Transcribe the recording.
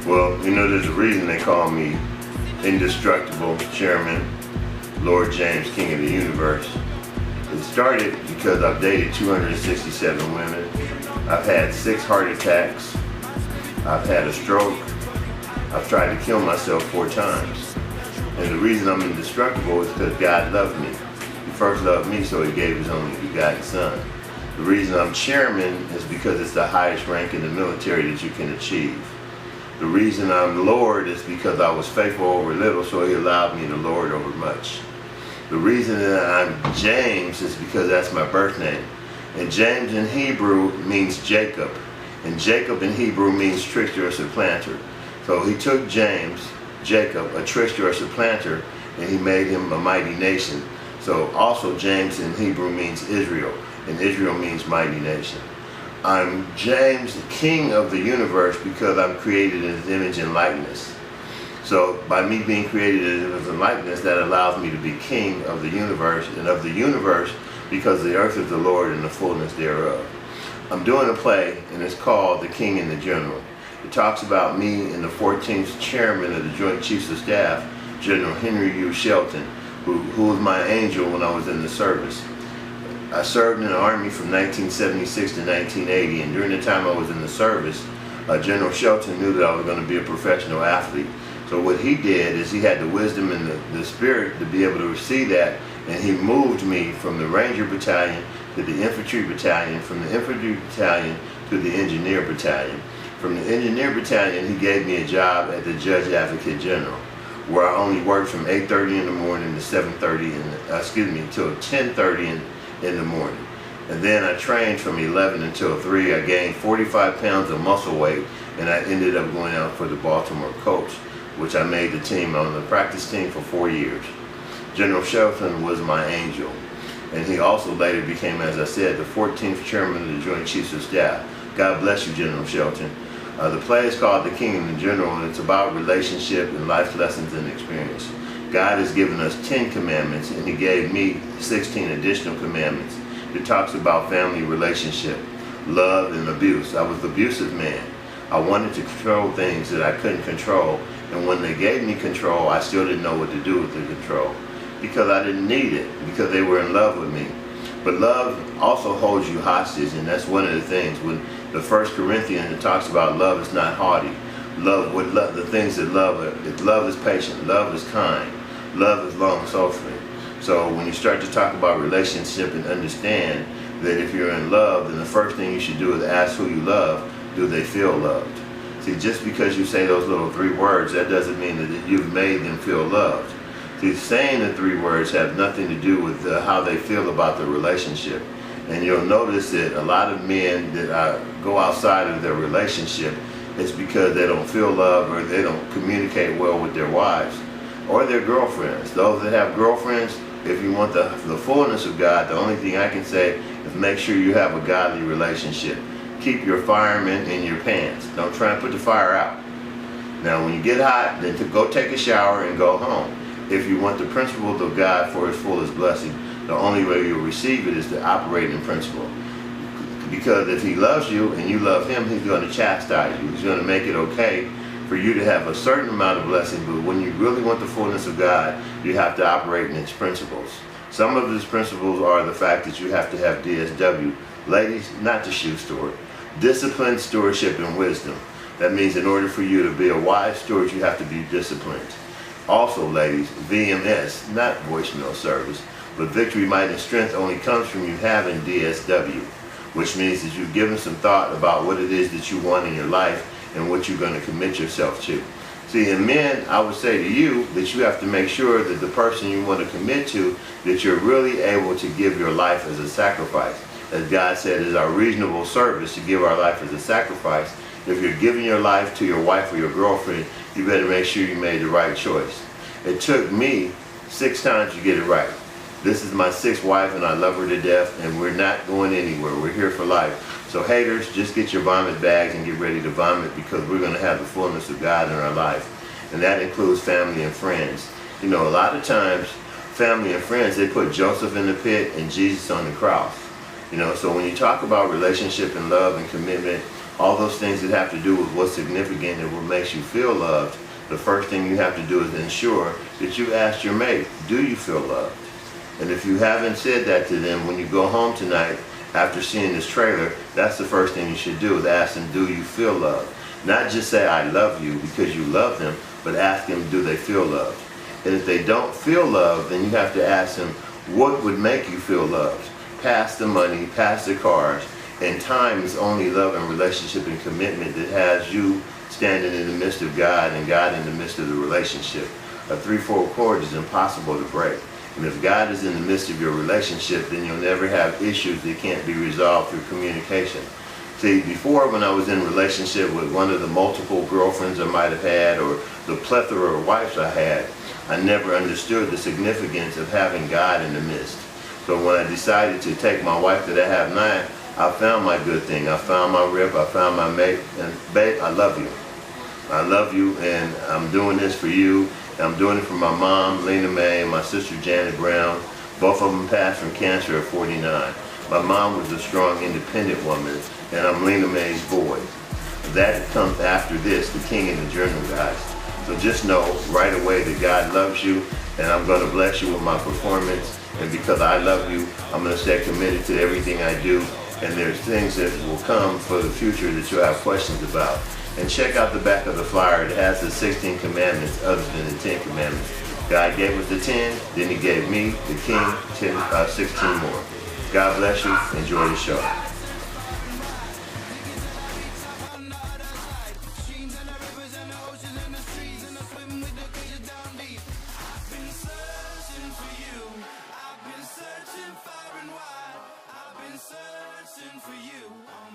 Well, there's a reason they call me Indestructible Chairman, Lord James, King of the Universe. It started because I've dated 267 women. I've had 6 heart attacks. I've had a stroke. I've tried to kill myself 4 times. And the reason I'm indestructible is because God loved me. He first loved me, so He gave His only begotten Son. The reason I'm chairman is because it's the highest rank in the military that you can achieve. The reason I'm Lord is because I was faithful over little, so He allowed me to lord over much. The reason that I'm James is because that's my birth name. And James in Hebrew means Jacob. And Jacob in Hebrew means trickster or supplanter. So He took James, Jacob, a trickster or supplanter, and He made him a mighty nation. So also James in Hebrew means Israel, and Israel means mighty nation. I'm James, the King of the universe, because I'm created in His image and likeness. So by me being created in His image and likeness, that allows me to be King of the universe, and of the universe because the earth is the Lord and the fullness thereof. I'm doing a play, and it's called The King and the General. It talks about me and the 14th chairman of the Joint Chiefs of Staff, General Henry U. Shelton, who was my angel when I was in the service. I served in the Army from 1976 to 1980, and during the time I was in the service, General Shelton knew that I was going to be a professional athlete. So what he did is he had the wisdom and the spirit to be able to see that, and he moved me from the Ranger Battalion to the Infantry Battalion, from the Infantry Battalion to the Engineer Battalion. From the Engineer Battalion, he gave me a job at the Judge Advocate General, where I only worked from 8:30 in the morning to 7:30, till 10:30 in the morning. And then I trained from 11 until 3. I gained 45 pounds of muscle weight, and I ended up going out for the Baltimore Colts, which I made the team on the practice team for 4 years. General Shelton was my angel, and he also later became, as I said, the 14th chairman of the Joint Chiefs of Staff. God bless you, General Shelton. The play is called The King and the General, and it's about relationship and life lessons and experience. God has given us 10 commandments, and He gave me 16 additional commandments. It talks about family relationship, love, and abuse. I was an abusive man. I wanted to control things that I couldn't control, and when they gave me control, I still didn't know what to do with the control because I didn't need it, because they were in love with me. But love also holds you hostage, and that's one of the things. When the 1 Corinthians, it talks about love is not haughty. The things that love is patient, love is kind, love is long-suffering. So when you start to talk about relationship and understand that if you're in love, then the first thing you should do is ask who you love, do they feel loved? See, just because you say those little 3 words, that doesn't mean that you've made them feel loved. See, saying the 3 words have nothing to do with how they feel about the relationship. And you'll notice that a lot of men that go outside of their relationship, it's because they don't feel love, or they don't communicate well with their wives or their girlfriends. Those that have girlfriends, if you want the fullness of God, the only thing I can say is make sure you have a godly relationship. Keep your fireman in your pants. Don't try and put the fire out. Now when you get hot, then go take a shower and go home. If you want the principles of God for His fullest blessing, the only way you'll receive it is to operate in principle. Because if He loves you and you love Him, He's going to chastise you. He's going to make it okay for you to have a certain amount of blessing, but when you really want the fullness of God, you have to operate in its principles. Some of His principles are the fact that you have to have DSW. Ladies, not the shoe store. Discipline, stewardship, and wisdom. That means in order for you to be a wise steward, you have to be disciplined. Also, ladies, VMS, not voicemail service, but victory, might, and strength only comes from you having DSW, which means that you've given some thought about what it is that you want in your life and what you're going to commit yourself to. See, in men, I would say to you that you have to make sure that the person you want to commit to, that you're really able to give your life as a sacrifice. As God said, it's our reasonable service to give our life as a sacrifice. If you're giving your life to your wife or your girlfriend, you better make sure you made the right choice. It took me 6 times to get it right. This is my 6th wife, and I love her to death, and we're not going anywhere. We're here for life. So haters, just get your vomit bags and get ready to vomit, because we're going to have the fullness of God in our life. And that includes family and friends. You know, a lot of times, family and friends, they put Joseph in the pit and Jesus on the cross. You know, so when you talk about relationship and love and commitment, all those things that have to do with what's significant and what makes you feel loved, the first thing you have to do is ensure that you ask your mate, do you feel loved? And if you haven't said that to them, when you go home tonight after seeing this trailer, that's the first thing you should do, is ask them, do you feel loved? Not just say, I love you, because you love them, but ask them, do they feel loved? And if they don't feel loved, then you have to ask them, what would make you feel loved? Past the money, past the cars, and time is only love and relationship and commitment that has you standing in the midst of God and God in the midst of the relationship. A threefold cord is impossible to break. And if God is in the midst of your relationship, then you'll never have issues that can't be resolved through communication. See, before, when I was in a relationship with one of the multiple girlfriends I might have had, or the plethora of wives I had, I never understood the significance of having God in the midst. So when I decided to take my wife that I have now, I found my good thing. I found my rib, I found my mate, and babe, I love you. I love you, and I'm doing this for you. I'm doing it for my mom, Lena Mae, and my sister, Janet Brown. Both of them passed from cancer at 49. My mom was a strong, independent woman, and I'm Lena Mae's boy. That comes after this, the king in the journal, guys. So just know right away that God loves you, and I'm going to bless you with my performance. And because I love you, I'm going to stay committed to everything I do. And there's things that will come for the future that you'll have questions about. And check out the back of the flyer. It has the 16 commandments other than the 10 commandments. God gave us the 10, then he gave me, the king, 16 more. God bless you. Enjoy the show. Searching for you.